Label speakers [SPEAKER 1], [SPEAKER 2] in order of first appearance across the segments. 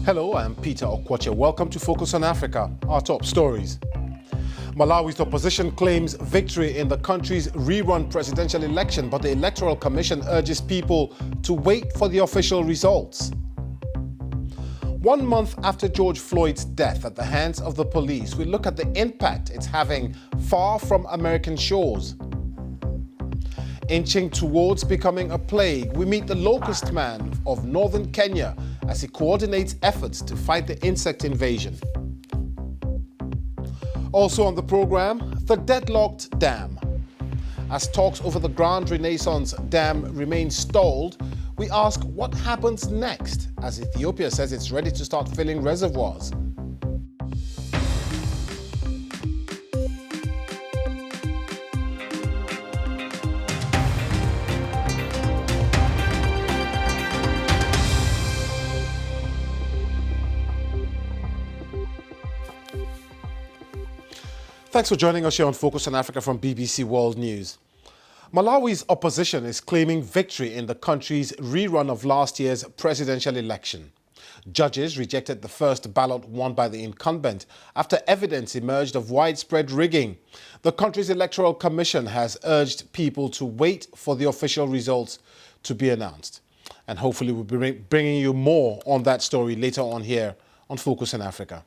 [SPEAKER 1] Hello, I'm Peter Okwache. Welcome to Focus on Africa, our top stories. Malawi's opposition claims victory in the country's rerun presidential election, but the Electoral Commission urges people to wait for the official results. 1 month after George Floyd's death at the hands of the police, we look at the impact it's having far from American shores. Inching towards becoming a plague, we meet the locust man of northern Kenya as he coordinates efforts to fight the insect invasion. Also on the program, the deadlocked dam. As talks over the Grand Renaissance Dam remain stalled, we ask what happens next as Ethiopia says it's ready to start filling reservoirs. Thanks for joining us here on Focus on Africa from BBC World News. Malawi's opposition is claiming victory in the country's rerun of last year's presidential election. Judges rejected the first ballot won by the incumbent after evidence emerged of widespread rigging. The country's Electoral Commission has urged people to wait for the official results to be announced. And hopefully we'll be bringing you more on that story later on here on Focus on Africa.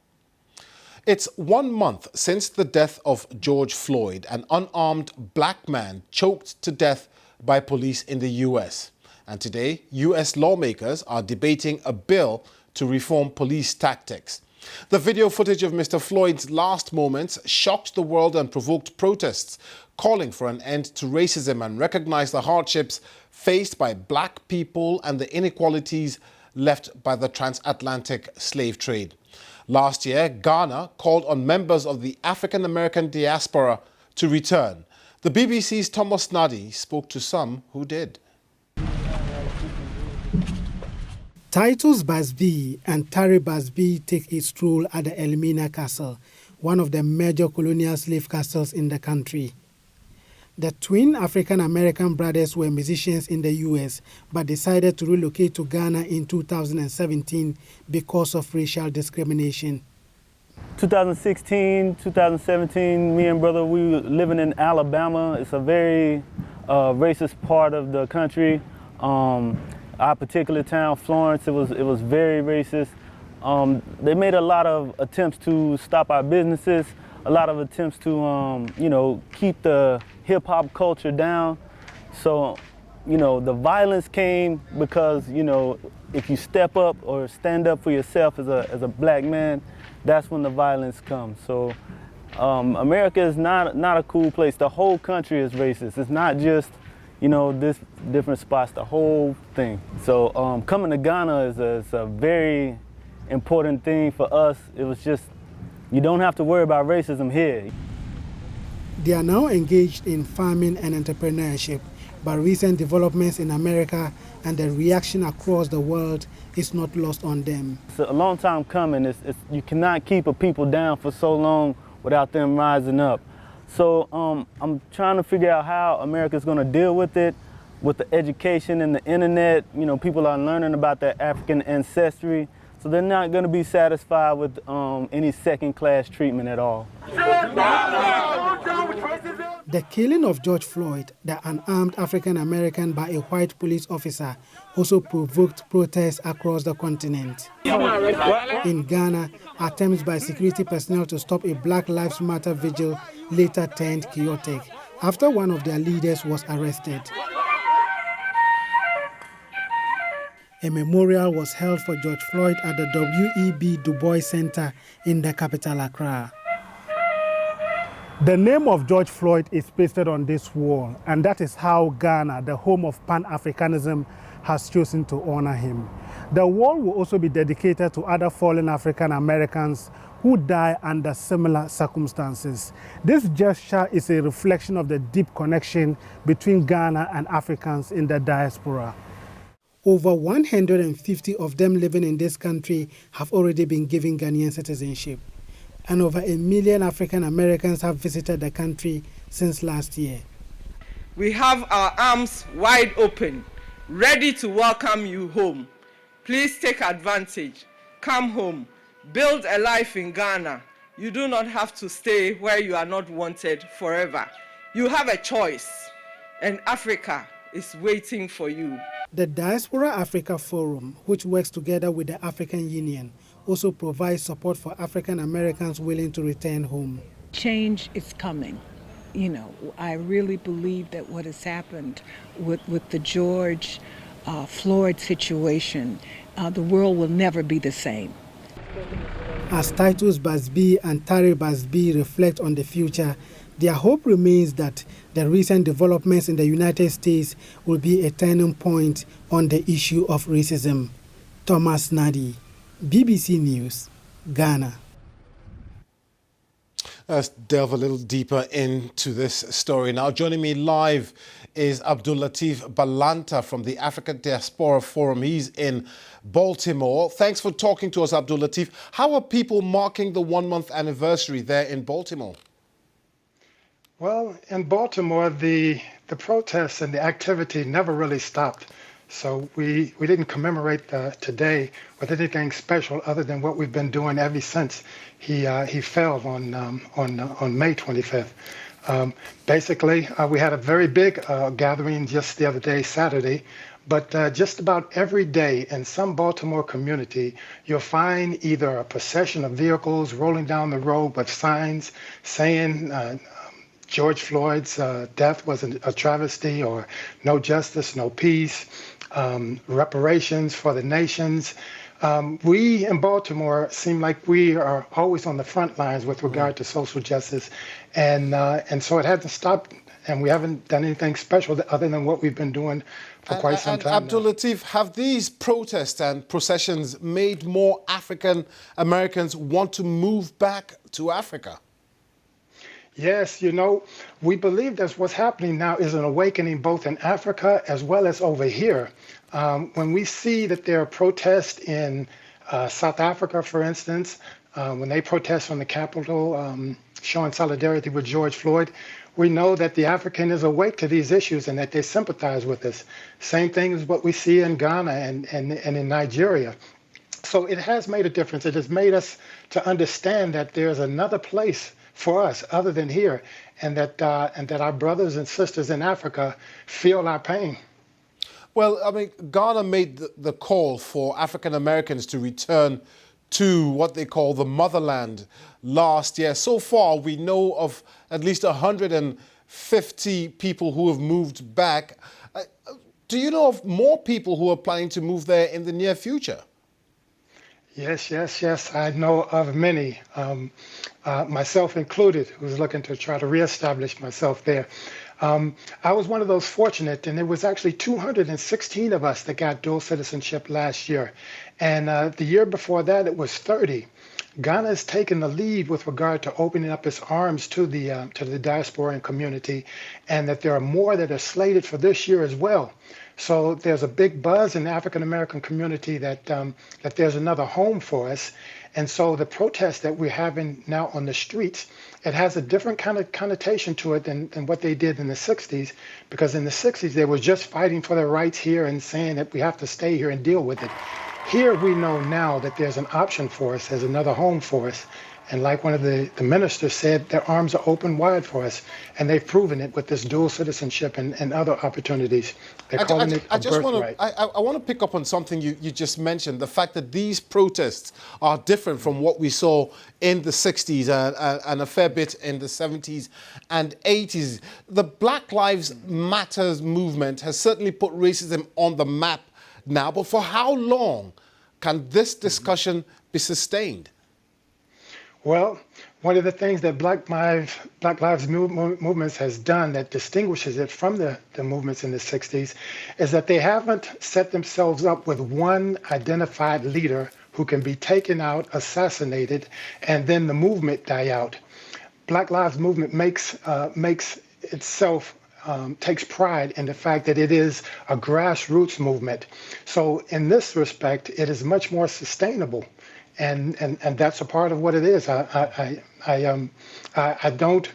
[SPEAKER 1] It's 1 month since the death of George Floyd, an unarmed black man choked to death by police in the US. And today, US lawmakers are debating a bill to reform police tactics. The video footage of Mr. Floyd's last moments shocked the world and provoked protests, calling for an end to racism and recognize the hardships faced by black people and the inequalities left by the transatlantic slave trade. Last year, Ghana called on members of the African-American diaspora to return. The BBC's Thomas Nadi spoke to some who did.
[SPEAKER 2] Titus Busby and Tari Busby take a stroll at the Elmina Castle, one of the major colonial slave castles in the country. The twin African-American brothers were musicians in the US, but decided to relocate to Ghana in 2017 because of racial discrimination.
[SPEAKER 3] 2016, 2017, me and brother, we were living in Alabama. It's a very racist part of the country. Our particular town, Florence, it was very racist. They made a lot of attempts to stop our businesses, a lot of attempts to, keep the hip-hop culture down. So, the violence came because, if you step up or stand up for yourself as a black man, that's when the violence comes. So, America is not a cool place. The whole country is racist. It's not just, this different spots, the whole thing. So, coming to Ghana is a very important thing for us. It was just, you don't have to worry about racism here.
[SPEAKER 2] They are now engaged in farming and entrepreneurship, but recent developments in America and the reaction across the world is not lost on them.
[SPEAKER 3] It's a long time coming. You cannot keep a people down for so long without them rising up. So I'm trying to figure out how America's going to deal with it, with the education and the internet. People are learning about their African ancestry. So they're not going to be satisfied with any second-class treatment at all.
[SPEAKER 2] The killing of George Floyd, the unarmed African-American, by a white police officer also provoked protests across the continent. In Ghana, attempts by security personnel to stop a Black Lives Matter vigil later turned chaotic after one of their leaders was arrested. A memorial was held for George Floyd at the W.E.B. Du Bois Center in the capital, Accra. The name of George Floyd is pasted on this wall, and that is how Ghana, the home of Pan-Africanism, has chosen to honor him. The wall will also be dedicated to other fallen African Americans who die under similar circumstances. This gesture is a reflection of the deep connection between Ghana and Africans in the diaspora. Over 150 of them living in this country have already been given Ghanaian citizenship. And over 1 million African Americans have visited the country since last year.
[SPEAKER 4] We have our arms wide open, ready to welcome you home. Please take advantage. come home, build a life in Ghana. You do not have to stay where you are not wanted forever. You have a choice, and Africa is waiting for you.
[SPEAKER 2] The Diaspora Africa Forum, which works together with the African Union, also provides support for African Americans willing to return home.
[SPEAKER 5] Change is coming. You know, I really believe that what has happened with the George Floyd situation, the world will never be the same.
[SPEAKER 2] As Titus Busby and Tari Busby reflect on the future, their hope remains that the recent developments in the United States will be a turning point on the issue of racism. Thomas Nadi, BBC News, Ghana.
[SPEAKER 1] Let's delve a little deeper into this story now. Joining me live is Abdul Latif Balanta from the African Diaspora Forum. He's in Baltimore. Thanks for talking to us, Abdul Latif. How are people marking the 1-month anniversary there in Baltimore?
[SPEAKER 6] Well, in Baltimore, the protests and the activity never really stopped. So we didn't commemorate today with anything special other than what we've been doing ever since he fell on May 25th. Basically, we had a very big gathering just the other day, Saturday. But just about every day in some Baltimore community, you'll find either a procession of vehicles rolling down the road with signs saying George Floyd's death was a travesty, or no justice, no peace, reparations for the nations. We in Baltimore seem like we are always on the front lines with regard to social justice, and so it hasn't stopped, and we haven't done anything special other than what we've been doing for quite some time.
[SPEAKER 1] Abdul Latif, have these protests and processions made more African Americans want to move back to Africa?
[SPEAKER 6] Yes, you know, we believe that what's happening now is an awakening both in Africa as well as over here. When we see that there are protests in South Africa, for instance, when they protest on the Capitol, showing solidarity with George Floyd, we know that the African is awake to these issues and that they sympathize with us. Same thing as what we see in Ghana and in Nigeria. So it has made a difference. It has made us to understand that there's another place for us other than here, and that our brothers and sisters in Africa feel our pain.
[SPEAKER 1] Well, I mean, Ghana made the call for African Americans to return to what they call the motherland last year. So far, we know of at least 150 people who have moved back. Do you know of more people who are planning to move there in the near future?
[SPEAKER 6] Yes. I know of many, myself included, who's looking to try to reestablish myself there. I was one of those fortunate, and there was actually 216 of us that got dual citizenship last year. And the year before that, it was 30. Ghana has taken the lead with regard to opening up its arms to the diasporan community, and that there are more that are slated for this year as well. So there's a big buzz in the African American community that there's another home for us. And so the protest that we're having now on the streets, it has a different kind of connotation to it than what they did in the 60s, because in the 60s they were just fighting for their rights here and saying that we have to stay here and deal with it. Here we know now that there's an option for us, there's another home for us. And like one of the ministers said, their arms are open wide for us. And they've proven it with this dual citizenship and other opportunities. They're calling it a birthright.
[SPEAKER 1] I want to pick up on something you just mentioned, the fact that these protests are different from what we saw in the 60s and a fair bit in the 70s and 80s. The Black Lives Matter movement has certainly put racism on the map now, but for how long can this discussion be sustained?
[SPEAKER 6] Well, one of the things that Black Lives movements has done that distinguishes it from the movements in the 60s is that they haven't set themselves up with one identified leader who can be taken out, assassinated, and then the movement die out. Black Lives Movement makes itself takes pride in the fact that it is a grassroots movement. So in this respect, it is much more sustainable. and that's a part of what it is. I don't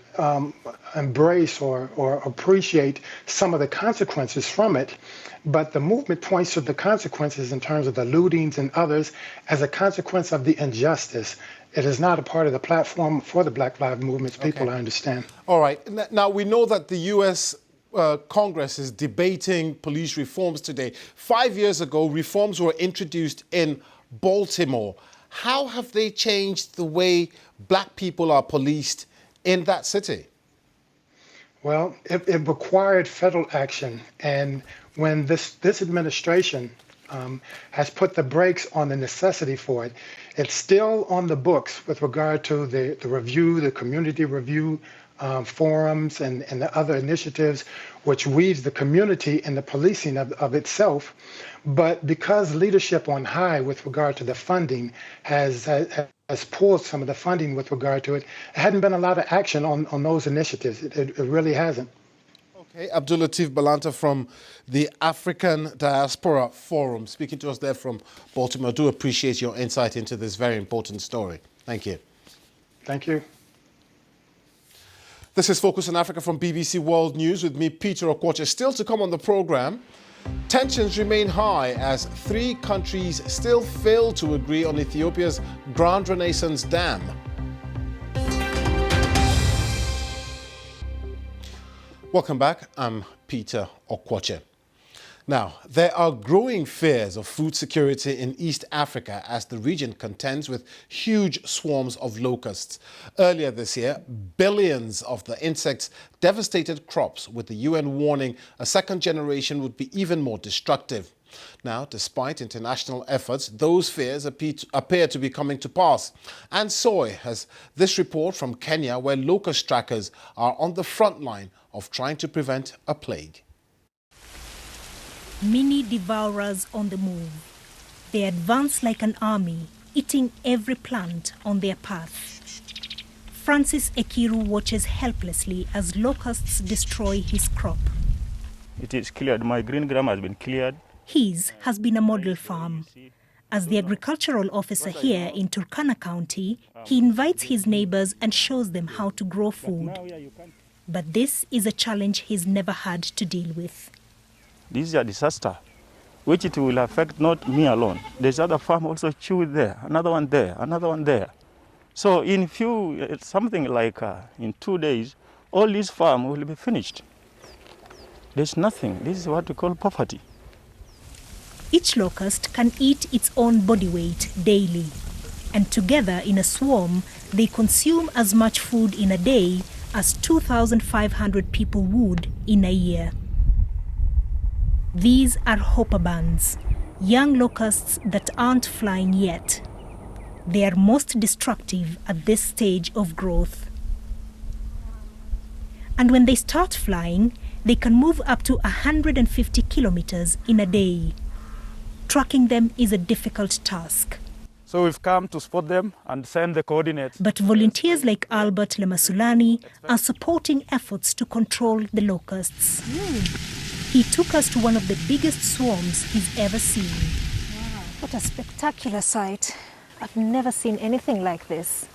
[SPEAKER 6] embrace or appreciate some of the consequences from it, but the movement points to the consequences in terms of the lootings and others as a consequence of the injustice. It is not a part of the platform for the Black Lives Movement's people, I understand.
[SPEAKER 1] All right. Now, we know that the U.S. Congress is debating police reforms today. 5 years ago, reforms were introduced in Baltimore. How have they changed the way black people are policed in that city?
[SPEAKER 6] Well, it required federal action, and when this administration has put the brakes on the necessity for it, it's still on the books with regard to the review, the community review forums, and the other initiatives, which weaves the community and the policing of itself. But because leadership on high with regard to the funding has pulled some of the funding with regard to it, there hadn't been a lot of action on those initiatives. It really hasn't.
[SPEAKER 1] Okay, Abdul Latif Balanta from the African Diaspora Forum, speaking to us there from Baltimore. I do appreciate your insight into this very important story. Thank you.
[SPEAKER 6] Thank you.
[SPEAKER 1] This is Focus on Africa from BBC World News with me, Peter Okwoche. Still to come on the program, tensions remain high as 3 countries still fail to agree on Ethiopia's Grand Renaissance Dam. Welcome back. I'm Peter Okwoche. Now, there are growing fears of food security in East Africa as the region contends with huge swarms of locusts. Earlier this year, billions of the insects devastated crops, with the UN warning a second generation would be even more destructive. Now, despite international efforts, those fears appear to be coming to pass. And so has this report from Kenya, where locust trackers are on the front line of trying to prevent a plague.
[SPEAKER 7] Mini devourers on the move. They advance like an army, eating every plant on their path. Francis Ekiru watches helplessly as locusts destroy his crop.
[SPEAKER 8] It is cleared. My green gram has been cleared.
[SPEAKER 7] His has been a model farm. As the agricultural officer here in Turkana County, he invites his neighbors and shows them how to grow food. But this is a challenge he's never had to deal with.
[SPEAKER 8] This is a disaster, which it will affect not me alone. There's other farm also chew there, another one there, another one there. So in something like in 2 days, all these farm will be finished. There's nothing. This is what we call poverty.
[SPEAKER 7] Each locust can eat its own body weight daily. And together in a swarm, they consume as much food in a day as 2,500 people would in a year. These are hopper bands, young locusts that aren't flying yet. They are most destructive at this stage of growth. And when they start flying, they can move up to 150 kilometers in a day. Tracking them is a difficult task.
[SPEAKER 8] So we've come to spot them and send the coordinates.
[SPEAKER 7] But volunteers like Albert Lemasulani are supporting efforts to control the locusts. He took us to one of the biggest swarms he's ever seen.
[SPEAKER 9] Wow, what a spectacular sight. I've never seen anything like this.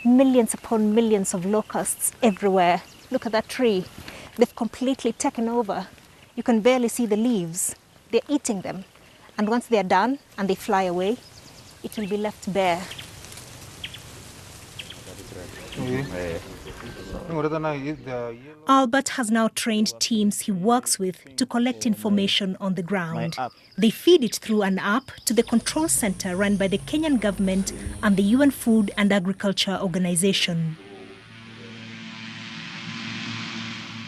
[SPEAKER 9] Millions upon millions of locusts everywhere. Look at that tree. They've completely taken over. You can barely see the leaves. They're eating them. And once they're done and they fly away, it will be left bare.
[SPEAKER 7] Albert has now trained teams he works with to collect information on the ground. They feed it through an app to the control center run by the Kenyan government and the UN Food and Agriculture Organization.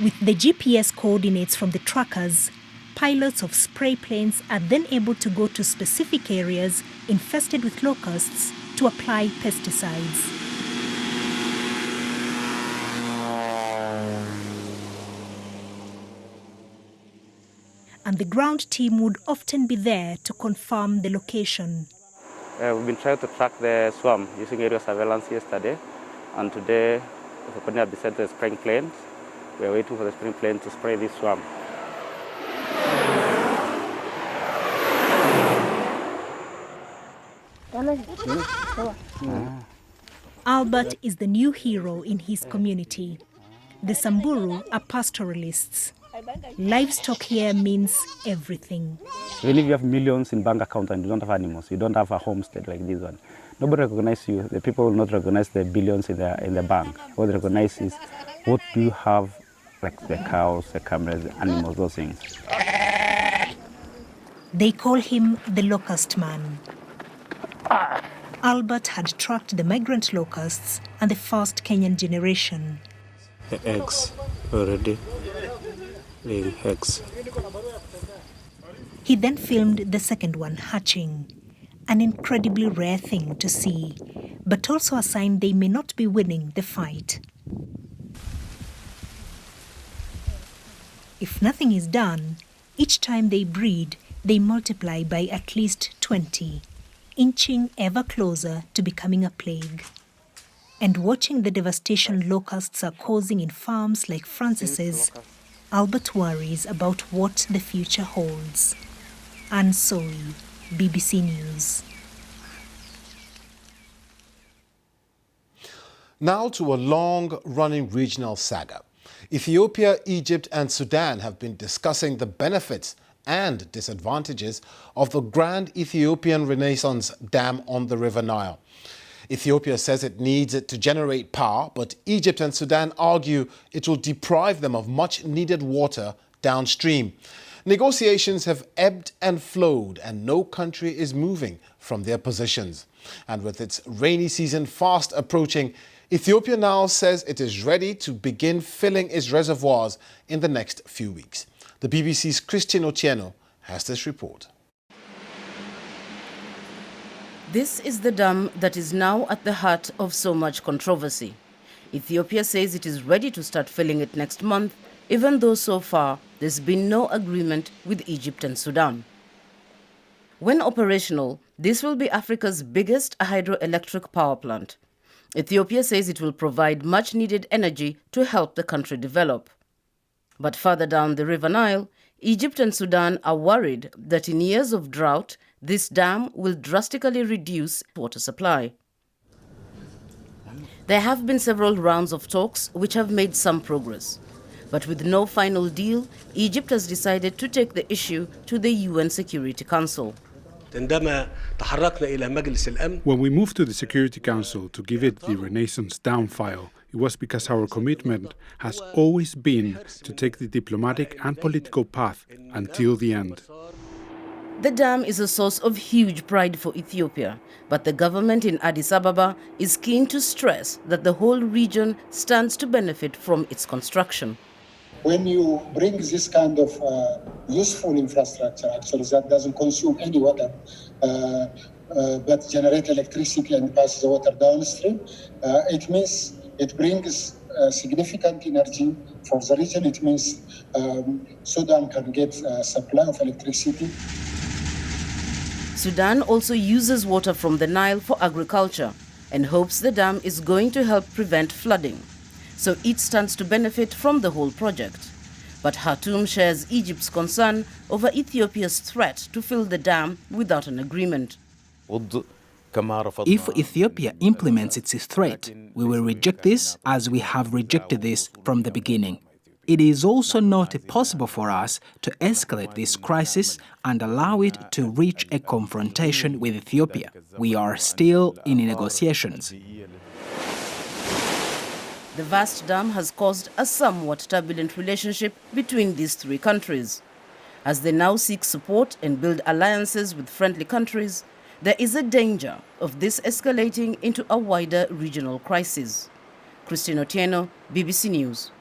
[SPEAKER 7] With the GPS coordinates from the trackers, pilots of spray planes are then able to go to specific areas infested with locusts to apply pesticides. And the ground team would often be there to confirm the location.
[SPEAKER 10] We've been trying to track the swarm using aerial surveillance yesterday, and today the coordinator has sent the spraying planes. We are waiting for the spraying plane to spray this swarm.
[SPEAKER 7] Albert is the new hero in his community. The Samburu are pastoralists. Livestock here means everything.
[SPEAKER 10] Even if you have millions in bank account and you don't have animals, you don't have a homestead like this one, nobody recognizes you. The people will not recognize the billions in the bank. What they recognize is what do you have, like the cows, the camels, the animals, those things.
[SPEAKER 7] They call him the locust man. Albert had tracked the migrant locusts and the first Kenyan generation.
[SPEAKER 10] The eggs already laying eggs.
[SPEAKER 7] He then filmed the second one hatching. An incredibly rare thing to see, but also a sign they may not be winning the fight. If nothing is done, each time they breed, they multiply by at least 20, inching ever closer to becoming a plague. And watching the devastation locusts are causing in farms like Francis's, Albert worries about what the future holds. Anne Soy, BBC News.
[SPEAKER 1] Now to a long-running regional saga. Ethiopia, Egypt and Sudan have been discussing the benefits and disadvantages of the Grand Ethiopian Renaissance Dam on the River Nile. Ethiopia says it needs it to generate power, but Egypt and Sudan argue it will deprive them of much-needed water downstream. Negotiations have ebbed and flowed, and no country is moving from their positions. And with its rainy season fast approaching, Ethiopia now says it is ready to begin filling its reservoirs in the next few weeks. The BBC's Christian Otieno has this report.
[SPEAKER 11] This is the dam that is now at the heart of so much controversy. Ethiopia says it is ready to start filling it next month, even though so far there's been no agreement with Egypt and Sudan. When operational, this will be Africa's biggest hydroelectric power plant. Ethiopia says it will provide much-needed energy to help the country develop. But further down the River Nile, Egypt and Sudan are worried that in years of drought, this dam will drastically reduce water supply. There have been several rounds of talks which have made some progress. But with no final deal, Egypt has decided to take the issue to the UN Security Council.
[SPEAKER 12] When we moved to the Security Council to give it the Renaissance Dam file, it was because our commitment has always been to take the diplomatic and political path until the end.
[SPEAKER 11] The dam is a source of huge pride for Ethiopia, but the government in Addis Ababa is keen to stress that the whole region stands to benefit from its construction.
[SPEAKER 13] When you bring this kind of useful infrastructure, actually, that doesn't consume any water, but generate electricity and pass the water downstream, it means it brings significant energy for the region. It means Sudan can get a supply of electricity.
[SPEAKER 11] Sudan also uses water from the Nile for agriculture and hopes the dam is going to help prevent flooding. So it stands to benefit from the whole project. But Khartoum shares Egypt's concern over Ethiopia's threat to fill the dam without an agreement.
[SPEAKER 14] If Ethiopia implements its threat, we will reject this as we have rejected this from the beginning. It is also not possible for us to escalate this crisis and allow it to reach a confrontation with Ethiopia. We are still in negotiations.
[SPEAKER 11] The vast dam has caused a somewhat turbulent relationship between these three countries. As they now seek support and build alliances with friendly countries, there is a danger of this escalating into a wider regional crisis. Christine Otieno, BBC News.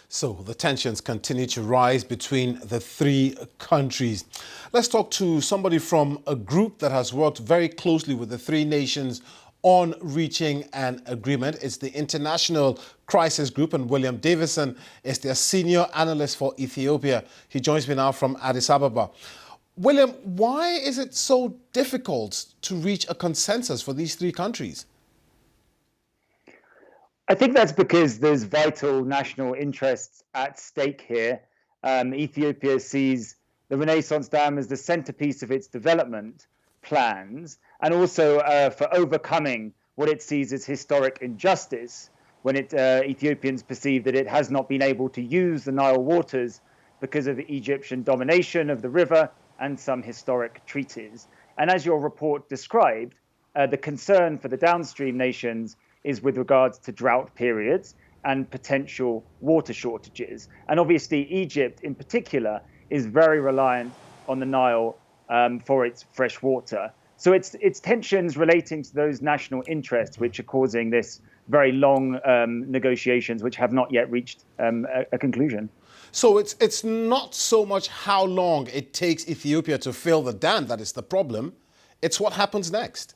[SPEAKER 1] So the tensions continue to rise between the three countries. Let's talk to somebody from a group that has worked very closely with the three nations on reaching an agreement. It's the International Crisis Group, and William Davison is their senior analyst for Ethiopia. He joins me now from Addis Ababa. William, why is it so difficult to reach a consensus for these three countries?
[SPEAKER 15] I think that's because there's vital national interests at stake here. Ethiopia sees the Renaissance Dam as the centerpiece of its development, plans, and also for overcoming what it sees as historic injustice when Ethiopians perceive that it has not been able to use the Nile waters because of Egyptian domination of the river and some historic treaties. And as your report described, the concern for the downstream nations is with regards to drought periods and potential water shortages. And obviously, Egypt in particular is very reliant on the Nile for its fresh water. So it's tensions relating to those national interests which are causing this very long negotiations which have not yet reached a conclusion.
[SPEAKER 1] So it's not so much how long it takes Ethiopia to fill the dam that is the problem. It's what happens next.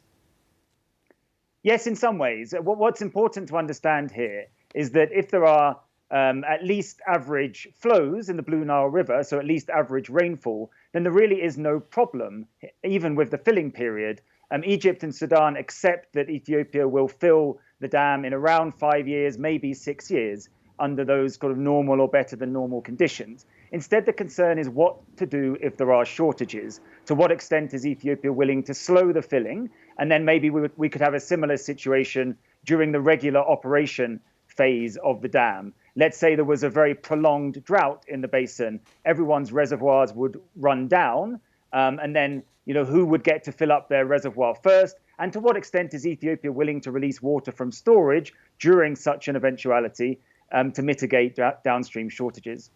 [SPEAKER 15] Yes, in some ways. What's important to understand here is that if there are at least average flows in the Blue Nile River, so at least average rainfall, then there really is no problem, even with the filling period. Egypt and Sudan accept that Ethiopia will fill the dam in around 5 years, maybe 6 years, under those sort of normal or better than normal conditions. Instead, the concern is what to do if there are shortages. To what extent is Ethiopia willing to slow the filling? And then maybe we could have a similar situation during the regular operation phase of the dam. Let's say there was a very prolonged drought in the basin. Everyone's reservoirs would run down. And then, who would get to fill up their reservoir first? And to what extent is Ethiopia willing to release water from storage during such an eventuality to mitigate downstream shortages?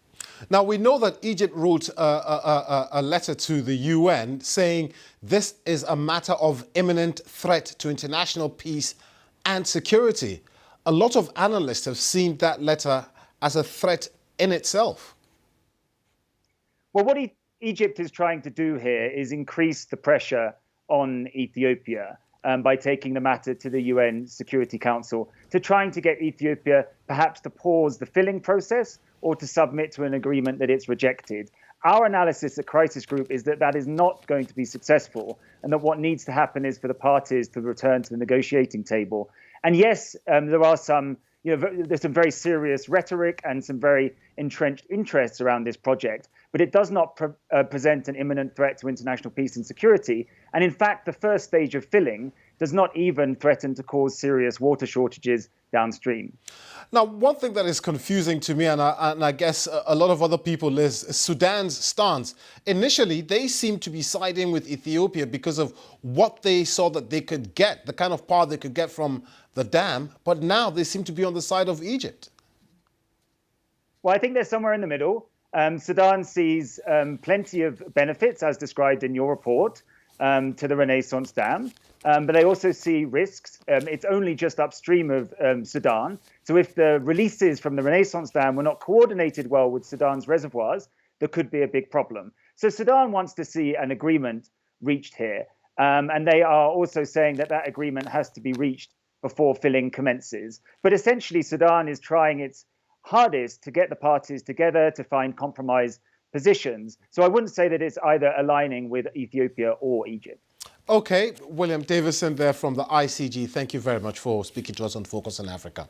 [SPEAKER 1] Now, we know that Egypt wrote a letter to the UN saying this is a matter of imminent threat to international peace and security. A lot of analysts have seen that letter as a threat in itself.
[SPEAKER 15] Well, what Egypt is trying to do here is increase the pressure on Ethiopia by taking the matter to the UN Security Council, to trying to get Ethiopia perhaps to pause the filling process or to submit to an agreement that it's rejected. Our analysis at Crisis Group is that that is not going to be successful, and that what needs to happen is for the parties to return to the negotiating table. And yes, there are some, there's some very serious rhetoric and some very entrenched interests around this project, but it does not present an imminent threat to international peace and security. And in fact, the first stage of filling does not even threaten to cause serious water shortages downstream.
[SPEAKER 1] Now, one thing that is confusing to me, and I guess a lot of other people, is Sudan's stance. Initially, they seemed to be siding with Ethiopia because of what they saw that they could get, the kind of power they could get from the dam, but now they seem to be on the side of Egypt.
[SPEAKER 15] Well, I think they're somewhere in the middle. Sudan sees plenty of benefits, as described in your report, to the Renaissance Dam. But they also see risks. It's only just upstream of Sudan. So if the releases from the Renaissance Dam were not coordinated well with Sudan's reservoirs, there could be a big problem. So Sudan wants to see an agreement reached here. And they are also saying that that agreement has to be reached before filling commences. But essentially, Sudan is trying its hardest to get the parties together to find compromise positions. So I wouldn't say that it's either aligning with Ethiopia or Egypt.
[SPEAKER 1] Okay, William Davison there from the ICG. Thank you very much for speaking to us on Focus on Africa.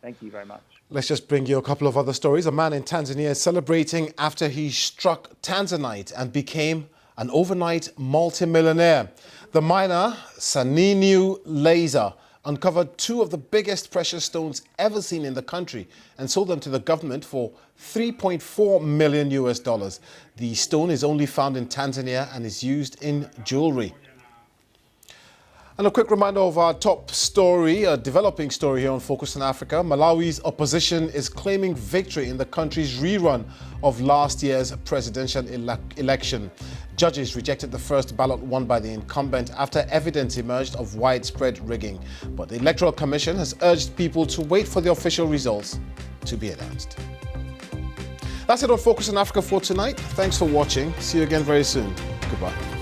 [SPEAKER 15] Thank you very much.
[SPEAKER 1] Let's just bring you a couple of other stories. A man in Tanzania is celebrating after he struck Tanzanite and became an overnight multimillionaire. The miner, Saninu Laser, uncovered 2 of the biggest precious stones ever seen in the country and sold them to the government for $3.4 million. The stone is only found in Tanzania and is used in jewelry. And a quick reminder of our top story, a developing story here on Focus on Africa. Malawi's opposition is claiming victory in the country's rerun of last year's presidential election. Judges rejected the first ballot won by the incumbent after evidence emerged of widespread rigging. But the Electoral Commission has urged people to wait for the official results to be announced. That's it on Focus on Africa for tonight. Thanks for watching. See you again very soon. Goodbye.